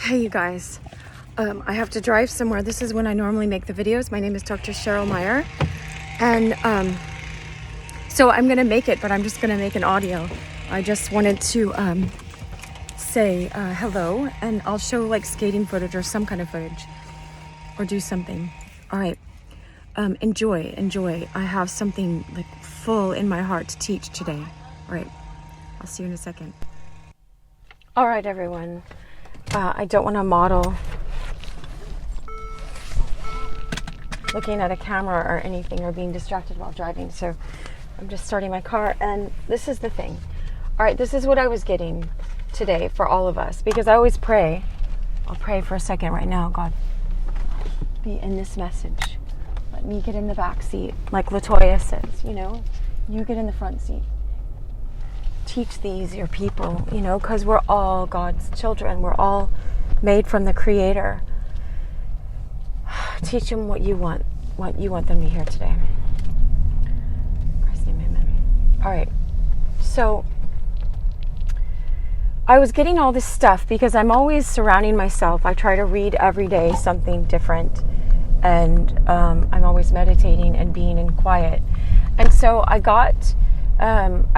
Hey, you guys. I have to drive somewhere. This is when I normally make the videos. My name is Dr. Cheryl Meyer. And so I'm going to make it, but I'm just going to make an audio. I just wanted to say hello, and I'll show like skating footage or some kind of footage or do something. All right. Enjoy. I have something like full in my heart to teach today. All right. I'll see you in a second. All right, everyone. I don't want to model looking at a camera or anything or being distracted while driving. So I'm just starting my car, and this is the thing. All right, this is what I was getting today for all of us, because I always pray. I'll pray for a second right now. God, be in this message. Let me get in the back seat. Like Latoya says, you get in the front seat. Teach these your people, because we're all God's children. We're all made from the Creator. Teach them what you want them to hear today. Christ's name, amen. All right. So I was getting all this stuff because I'm always surrounding myself. I try to read every day something different, and I'm always meditating and being in quiet. And so I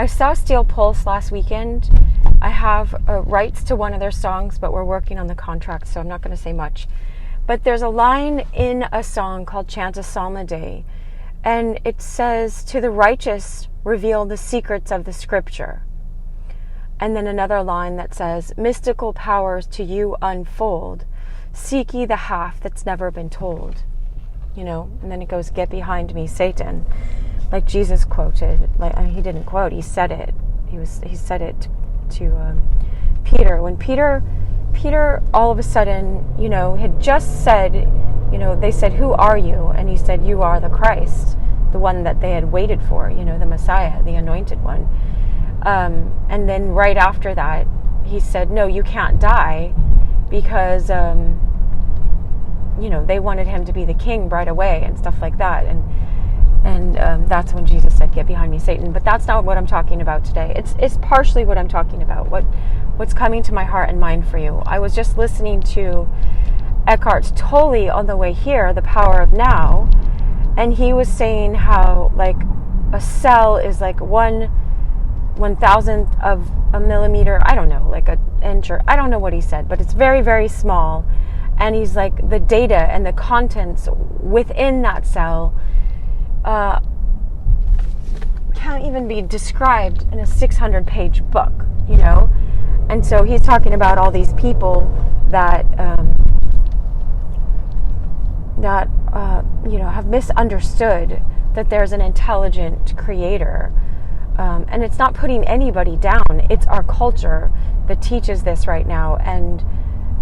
saw Steel Pulse last weekend. I have rights to one of their songs, but we're working on the contract, so I'm not going to say much. But there's a line in a song called Chant a Psalm a Day, and it says, "To the righteous reveal the secrets of the Scripture." And then another line that says, "Mystical powers to you unfold, seek ye the half that's never been told." And then it goes, "Get behind me, Satan." Like Jesus quoted, he didn't quote, he said it. He said it to Peter. When Peter all of a sudden, had just said, they said, "Who are you?" And he said, "You are the Christ," the one that they had waited for, the Messiah, the anointed one. And then right after that, he said, "No, you can't die," because, they wanted him to be the king right away and stuff like that. And that's when Jesus said, "Get behind me, Satan." But that's not what I'm talking about today. It's partially what I'm talking about, what's coming to my heart and mind for you. I was just listening to Eckhart Tolle on the way here, The Power of Now, and he was saying how like a cell is like 1/1000th of a millimeter. I don't know, like an inch, or I don't know what he said, but it's very, very small. And he's like, the data and the contents within that cell can't even be described in a 600-page book, And so he's talking about all these people that have misunderstood that there's an intelligent creator. And it's not putting anybody down. It's our culture that teaches this right now. And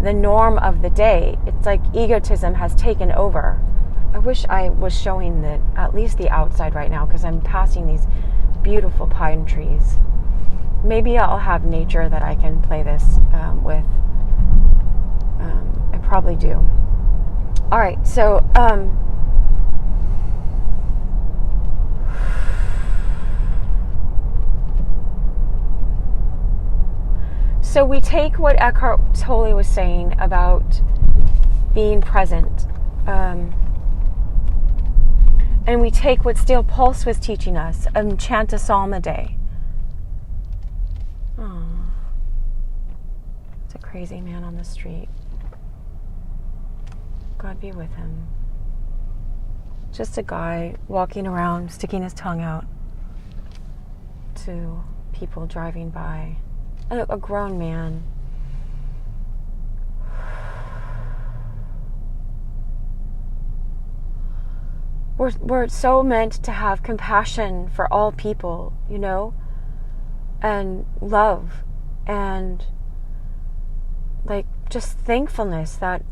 the norm of the day, it's like egotism has taken over. I wish I was showing at least the outside right now, because I'm passing these beautiful pine trees. Maybe I'll have nature that I can play this with. I probably do. All right, so so we take what Eckhart Tolle was saying about being present. And we take what Steel Pulse was teaching us and chant a psalm a day. Oh, it's a crazy man on the street. God be with him. Just a guy walking around, sticking his tongue out to people driving by. A grown man. We're so meant to have compassion for all people, and love, and like just thankfulness that,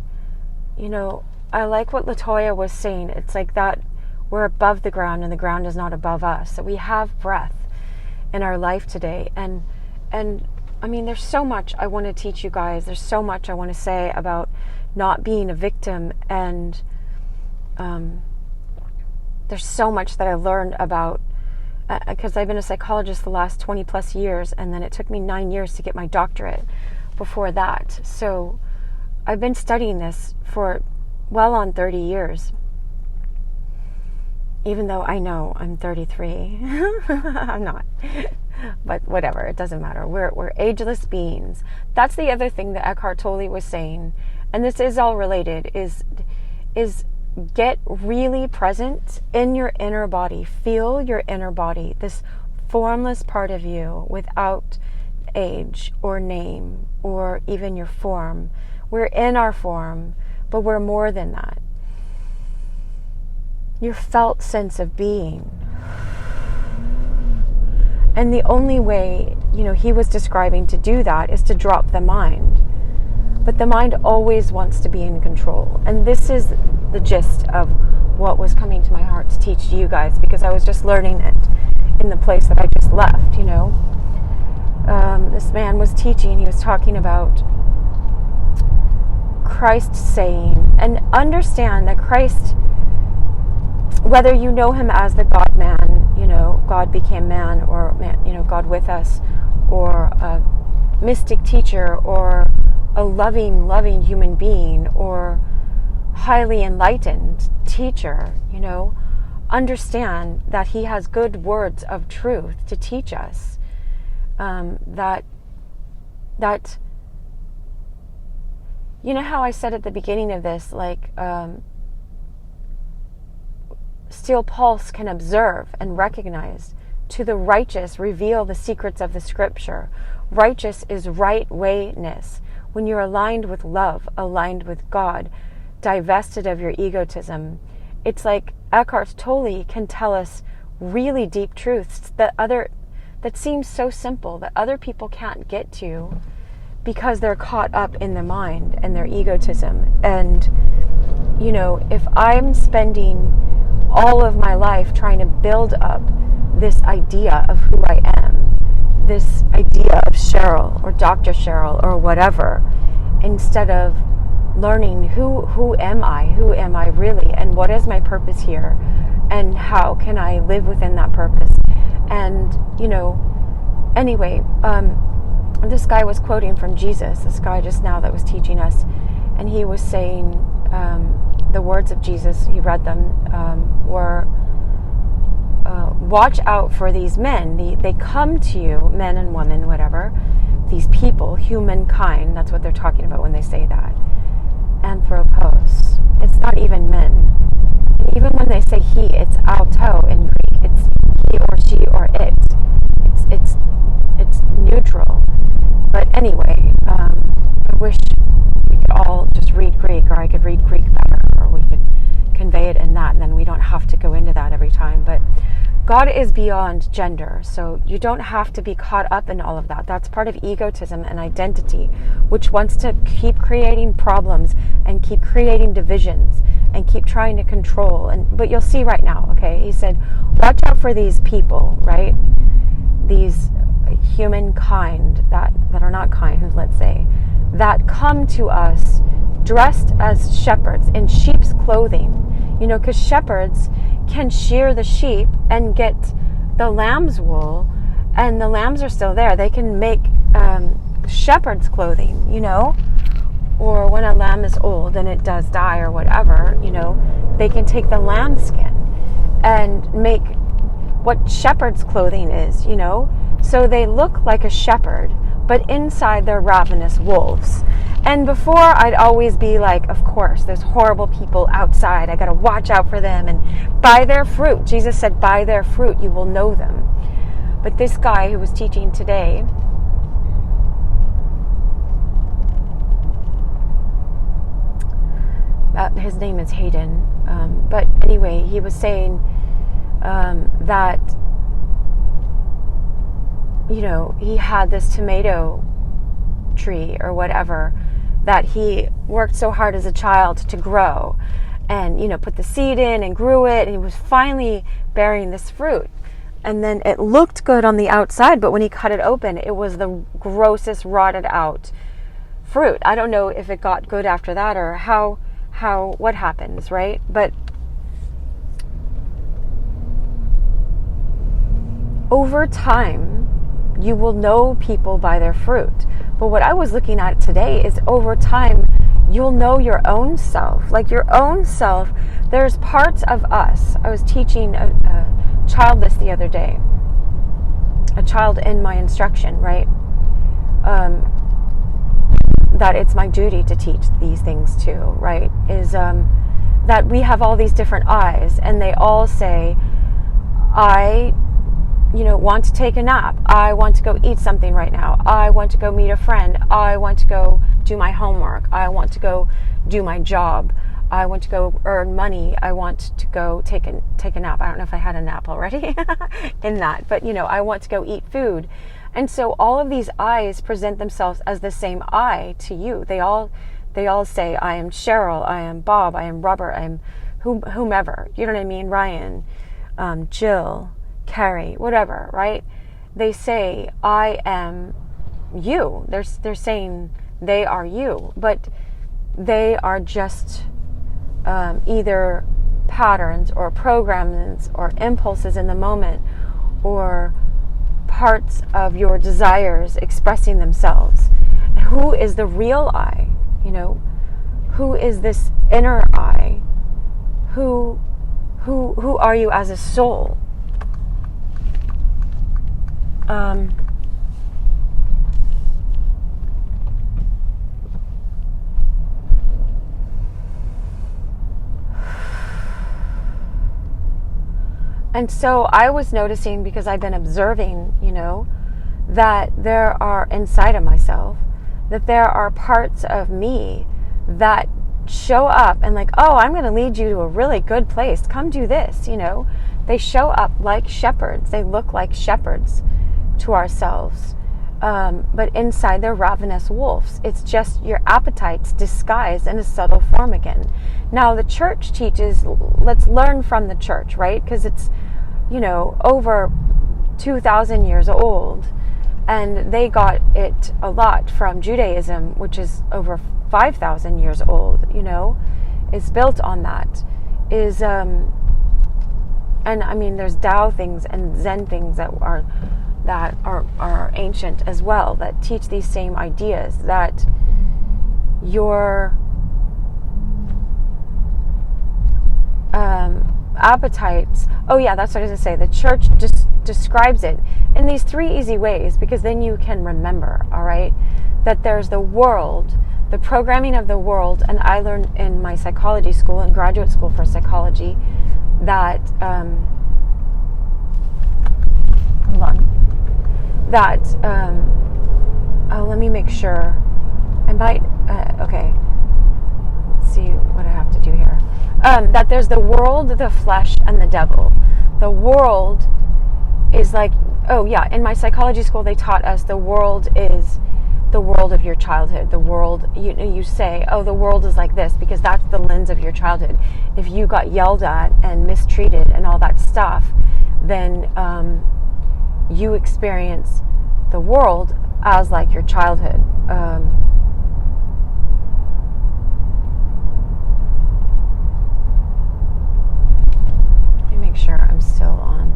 I like what Latoya was saying. It's like that we're above the ground and the ground is not above us. That we have breath in our life today. And I mean, there's so much I want to teach you guys. There's so much I want to say about not being a victim, and there's so much that I learned about, because I've been a psychologist the last 20 plus years, and then it took me 9 years to get my doctorate before that. So I've been studying this for well on 30 years. Even though I know I'm 33. I'm not. But whatever, it doesn't matter. We're ageless beings. That's the other thing that Eckhart Tolle was saying, and this is all related, is get really present in your inner body. Feel your inner body, this formless part of you without age or name or even your form. We're in our form, but we're more than that. Your felt sense of being. And the only way, he was describing to do that is to drop the mind. But the mind always wants to be in control. And this is the gist of what was coming to my heart to teach you guys, because I was just learning it in the place that I just left, This man was teaching, he was talking about Christ saying, and understand that Christ, whether you know him as the God-man, God became man, or God with us, or a mystic teacher, or a loving human being, or highly enlightened teacher, understand that he has good words of truth to teach us. That how I said at the beginning of this, still pulse can observe and recognize. To the righteous reveal the secrets of the scripture. Righteous is right wayness. When you're aligned with love, aligned with God, divested of your egotism, it's like Eckhart Tolle can tell us really deep truths that seem so simple that other people can't get to because they're caught up in the mind and their egotism. And if I'm spending all of my life trying to build up this idea of who I am, this idea of Cheryl or Dr. Cheryl or whatever, instead of learning who am I really, and what is my purpose here, and how can I live within that purpose. And anyway, this guy was quoting from Jesus, this guy just now that was teaching us, and he was saying the words of Jesus, he read them, were watch out for these men. They come to you, men and women, whatever, these people, humankind, that's what they're talking about when they say that. Anthropos, it's not even men. And even when they say he, it's auto in Greek. It's he or she or it. It's neutral. But anyway, I wish we could all just read Greek, or I could read Greek better, or we could convey it in that, and then we don't have to go into that every time. But God is beyond gender, so you don't have to be caught up in all of that. That's part of egotism and identity, which wants to keep creating problems and keep creating divisions and keep trying to control. But you'll see right now, okay? He said, watch out for these people, right? These humankind that are not kind, let's say, that come to us dressed as shepherds in sheep's clothing. Because shepherds can shear the sheep and get the lamb's wool, and the lambs are still there. They can make shepherd's clothing, or when a lamb is old and it does die or whatever, they can take the lamb skin and make what shepherd's clothing is, so they look like a shepherd, but inside they're ravenous wolves. And before, I'd always be like, of course, there's horrible people outside. I got to watch out for them. And by their fruit, Jesus said, by their fruit, you will know them. But this guy who was teaching today, his name is Hayden. But anyway, he was saying that, he had this tomato tree or whatever that he worked so hard as a child to grow, and put the seed in and grew it, and he was finally bearing this fruit. And then it looked good on the outside, but when he cut it open, it was the grossest, rotted out fruit. I don't know if it got good after that, or what happens, right? But over time, you will know people by their fruit. But what I was looking at today is over time, you'll know your own self. Like your own self, there's parts of us. I was teaching a child this the other day, a child in my instruction, right? That it's my duty to teach these things to, right? Is that we have all these different I's, and they all say, I want to take a nap. I want to go eat something right now. I want to go meet a friend. I want to go do my homework. I want to go do my job. I want to go earn money. I want to go take a nap. I don't know if I had a nap already in that, but I want to go eat food. And so all of these I's present themselves as the same I to you. They all say, I am Cheryl, I am Bob, I am Robert, I am whomever. You know what I mean? Ryan, Jill, Carrie, whatever, right? They say, I am you. They're saying they are you, but they are just either patterns or programs or impulses in the moment, or parts of your desires expressing themselves. Who is the real I? Who is this inner I? Who are you as a soul? And so I was noticing, because I've been observing, that there are inside of myself, that there are parts of me that show up and like, oh, I'm going to lead you to a really good place. Come do this, They show up like shepherds. They look like shepherds to ourselves. But inside they're ravenous wolves. It's just your appetites disguised in a subtle form again. Now the church teaches, let's learn from the church, right? Because it's, over 2,000 years old. And they got it a lot from Judaism, which is over 5,000 years old, is built on that. And I mean, there's Tao things and Zen things that are ancient as well, that teach these same ideas, that your appetites. Oh yeah, that's what I was going to say. The church just describes it in these 3 easy ways, because then you can remember, all right, that there's the world, the programming of the world. And I learned in my psychology school and graduate school for psychology that hold on, that let me make sure. I might okay, let's see what I have to do here. That there's the world, the flesh, and the devil. The world is like, oh yeah, in my psychology school they taught us the world is the world of your childhood. The world, you say, oh, the world is like this because that's the lens of your childhood. If you got yelled at and mistreated and all that stuff, then you experience the world as like your childhood. Let me make sure I'm still on.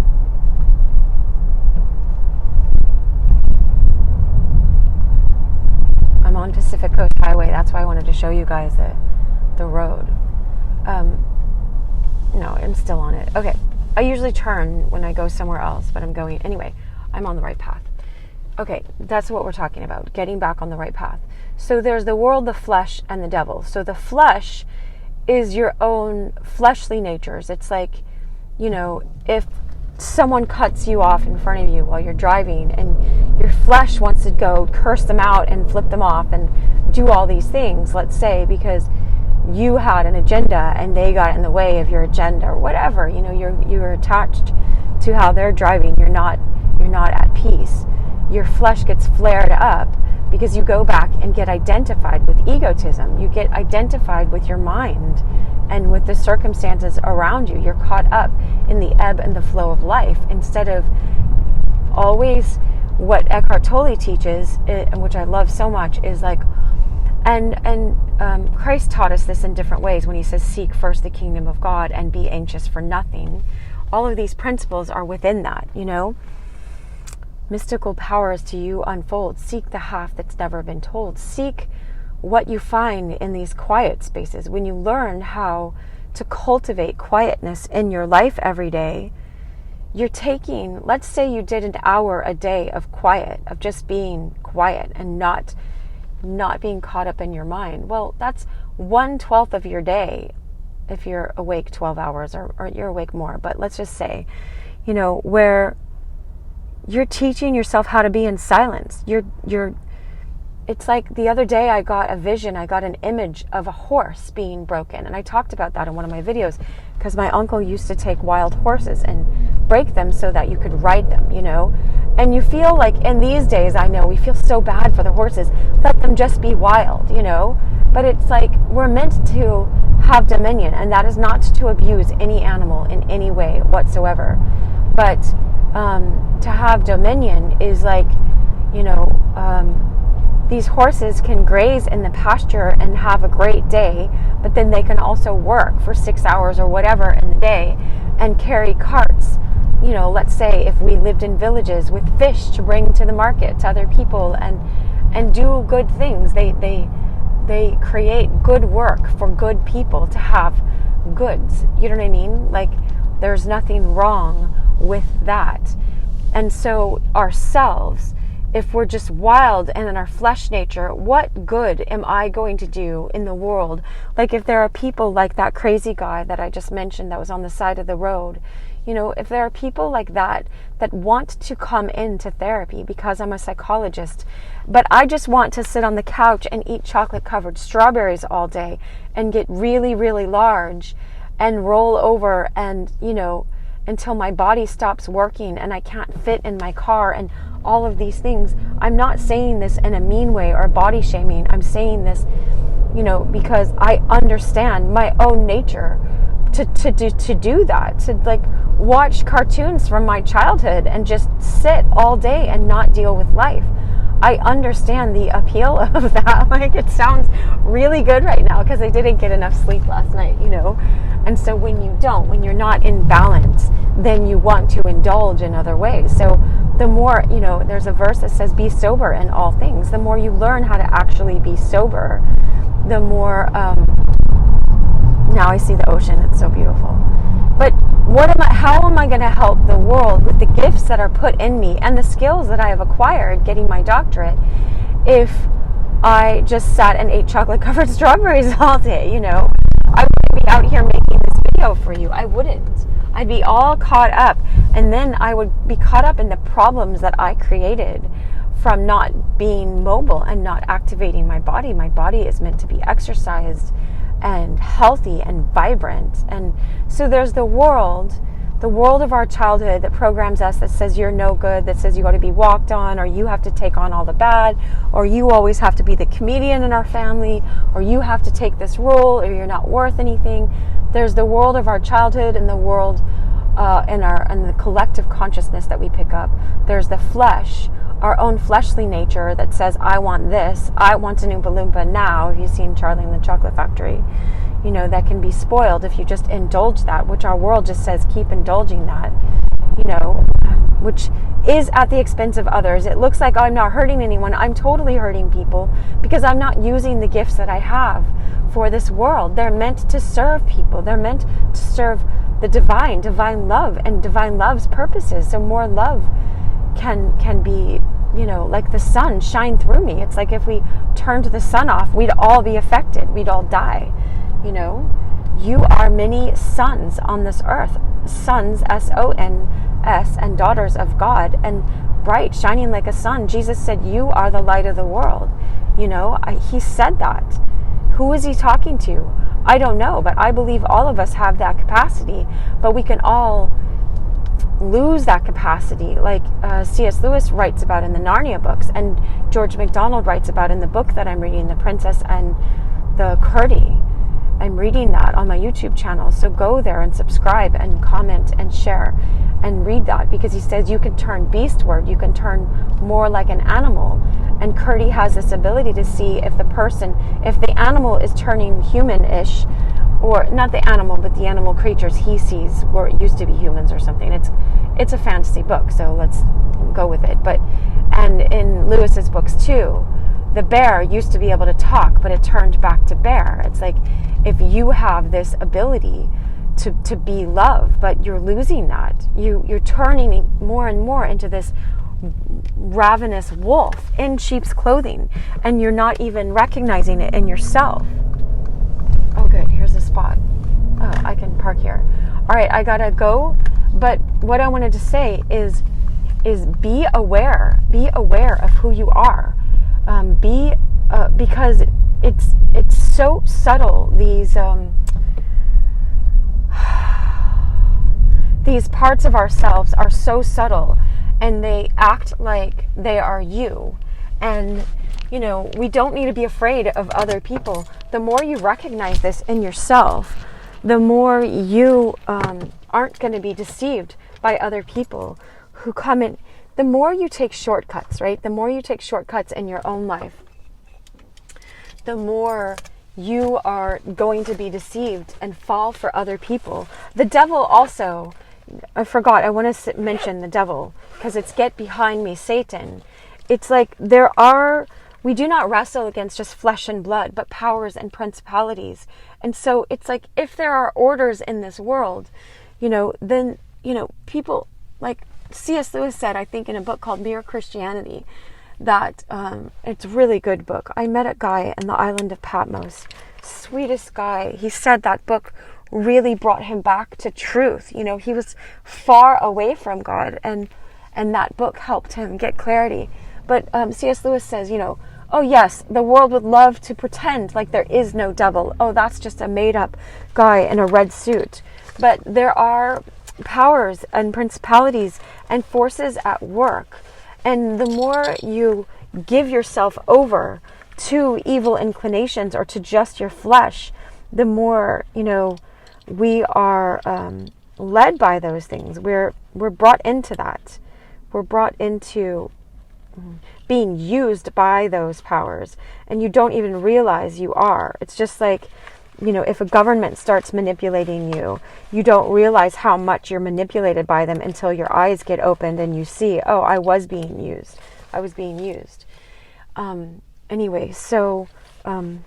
I'm on Pacific Coast Highway. That's why I wanted to show you guys the road. No, I'm still on it. Okay. I usually turn when I go somewhere else, but I'm going anyway. I'm on the right path. Okay, that's what we're talking about, getting back on the right path. So there's the world, the flesh, and the devil. So the flesh is your own fleshly natures. It's like, if someone cuts you off in front of you while you're driving and your flesh wants to go curse them out and flip them off and do all these things, let's say, because you had an agenda and they got in the way of your agenda or whatever, you're attached to how they're driving. You're not at peace. Your flesh gets flared up because you go back and get identified with egotism. You get identified with your mind and with the circumstances around you. You're caught up in the ebb and the flow of life instead of always what Eckhart Tolle teaches, which I love so much, is like, and Christ taught us this in different ways when he says, seek first the kingdom of God and be anxious for nothing. All of these principles are within that, Mystical powers to you unfold. Seek the half that's never been told. Seek what you find in these quiet spaces, when you learn how to cultivate quietness in your life every day, you're taking, let's say you did an hour a day of quiet, of just being quiet and not being caught up in your mind. Well, that's 1/12 of your day if you're awake 12 hours or you're awake more. But let's just say, where you're teaching yourself how to be in silence. It's like the other day I got a vision, I got an image of a horse being broken. And I talked about that in one of my videos because my uncle used to take wild horses and break them so that you could ride them, And you feel like in these days, I know, we feel so bad for the horses. Let them just be wild, But it's like we're meant to have dominion, and that is not to abuse any animal in any way whatsoever. But to have dominion is like, these horses can graze in the pasture and have a great day, but then they can also work for 6 hours or whatever in the day and carry carts. Let's say if we lived in villages with fish to bring to the market to other people and do good things. They create good work for good people to have goods. You know what I mean? Like, there's nothing wrong with that. And so ourselves, if we're just wild and in our flesh nature, what good am I going to do in the world? Like, if there are people like that crazy guy that I just mentioned that was on the side of the road, if there are people like that want to come into therapy because I'm a psychologist, but I just want to sit on the couch and eat chocolate-covered strawberries all day and get really, really large and roll over and, until my body stops working and I can't fit in my car and all of these things. I'm not saying this in a mean way or body shaming. I'm saying this, because I understand my own nature to do that, to like watch cartoons from my childhood and just sit all day and not deal with life. I understand the appeal of that. Like, it sounds really good right now because I didn't get enough sleep last night, And so when you're not in balance, then you want to indulge in other ways. So the more, there's a verse that says, be sober in all things. The more you learn how to actually be sober, the more, now I see the ocean. It's so beautiful. But how am I going to help the world with the gifts that are put in me and the skills that I have acquired getting my doctorate if I just sat and ate chocolate-covered strawberries all day, I wouldn't be out here making this video for you. I wouldn't. I'd be all caught up, and then I would be caught up in the problems that I created from not being mobile and not activating my body. My body is meant to be exercised and healthy and vibrant. And so there's the world of our childhood that programs us, that says you're no good, that says you got to be walked on, or you have to take on all the bad, or you always have to be the comedian in our family, or you have to take this role, or you're not worth anything. There's the world of our childhood and the world and the collective consciousness that we pick up. There's the flesh, our own fleshly nature that says, I want this, I want an Oompa Loompa now. Have you seen Charlie and the Chocolate Factory? That can be spoiled if you just indulge that, which our world just says, keep indulging that, which is at the expense of others. It looks like I'm not hurting anyone. I'm totally hurting people because I'm not using the gifts that I have for this world. They're meant to serve people. They're meant to serve the divine love and divine love's purposes. So more love can be, like the sun shine through me. It's like if we turned the sun off, we'd all be affected. We'd all die. You are many sons on this earth, sons, S-O-N-S, and daughters of God, and bright, shining like a sun. Jesus said, you are the light of the world. He said that. Who is he talking to? I don't know, but I believe all of us have that capacity, but we can all lose that capacity, like C.S. Lewis writes about in the Narnia books, and George MacDonald writes about in the book that I'm reading, The Princess and the Kurdi. I'm reading that on my YouTube channel, so go there and subscribe and comment and share and read that, because he says you can turn beastward, you can turn more like an animal. And Kurdi has this ability to see if the animal is turning human-ish, or not the animal, but the animal creatures he sees where it used to be humans or something. It's a fantasy book, so let's go with it. And in Lewis's books too, the bear used to be able to talk, but it turned back to bear. It's like, if you have this ability to be love, but you're losing that, you're turning more and more into this ravenous wolf in sheep's clothing, and you're not even recognizing it in yourself. Oh good, here's a spot. Oh, I can park here. All right, I gotta go, but what I wanted to say is be aware of who you are. Because it's so subtle, these parts of ourselves are so subtle, and they act like they are you. And we don't need to be afraid of other people. The more you recognize this in yourself, the more you aren't going to be deceived by other people who come in. The more you take shortcuts, right? The more you take shortcuts in your own life, the more you are going to be deceived and fall for other people. The devil also, I forgot, I want to mention the devil, because it's get behind me, Satan. It's like we do not wrestle against just flesh and blood, but powers and principalities. And so it's like, if there are orders in this world, then, people, like C.S. Lewis said, I think in a book called Mere Christianity, that it's a really good book. I met a guy in the island of Patmos, sweetest guy. He said that book really brought him back to truth. He was far away from God, and that book helped him get clarity. But C.S. Lewis says, oh yes, the world would love to pretend like there is no devil. Oh, that's just a made-up guy in a red suit. But there are powers and principalities and forces at work. And the more you give yourself over to evil inclinations or to just your flesh, the more, we are led by those things. We're brought into that. We're brought into being used by those powers, and you don't even realize you are. It's just like, if a government starts manipulating you, you don't realize how much you're manipulated by them until your eyes get opened and you see, oh, I was being used. Anyway, so, all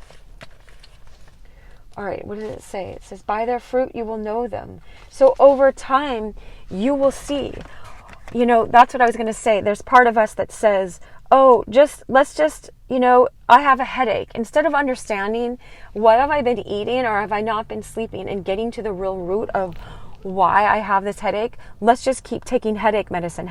right, what did it say? It says, by their fruit you will know them. So over time, you will see. That's what I was going to say. There's part of us that says, oh, let's just, I have a headache. Instead of understanding, what have I been eating, or have I not been sleeping, and getting to the real root of why I have this headache, let's just keep taking headache medicine.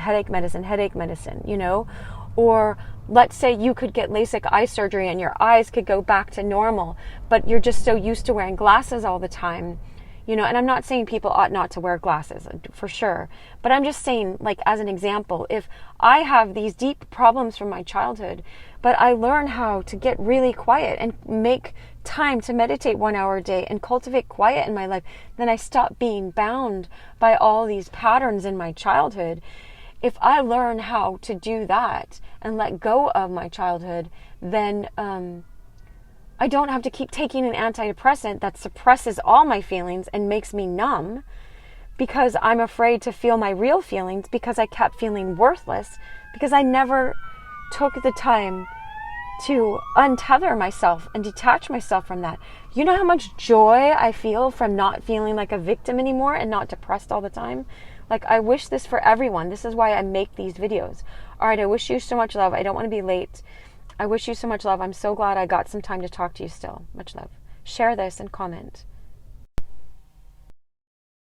Or let's say you could get LASIK eye surgery and your eyes could go back to normal, but you're just so used to wearing glasses all the time. And I'm not saying people ought not to wear glasses, for sure. But I'm just saying, like, as an example, if I have these deep problems from my childhood, but I learn how to get really quiet and make time to meditate 1 hour a day and cultivate quiet in my life, then I stop being bound by all these patterns in my childhood. If I learn how to do that and let go of my childhood, then I don't have to keep taking an antidepressant that suppresses all my feelings and makes me numb, because I'm afraid to feel my real feelings, because I kept feeling worthless, because I never took the time to untether myself and detach myself from that. You know how much joy I feel from not feeling like a victim anymore and not depressed all the time? Like, I wish this for everyone. This is why I make these videos. All right, I wish you so much love. I don't want to be late. I wish you so much love. I'm so glad I got some time to talk to you still. Much love. Share this and comment.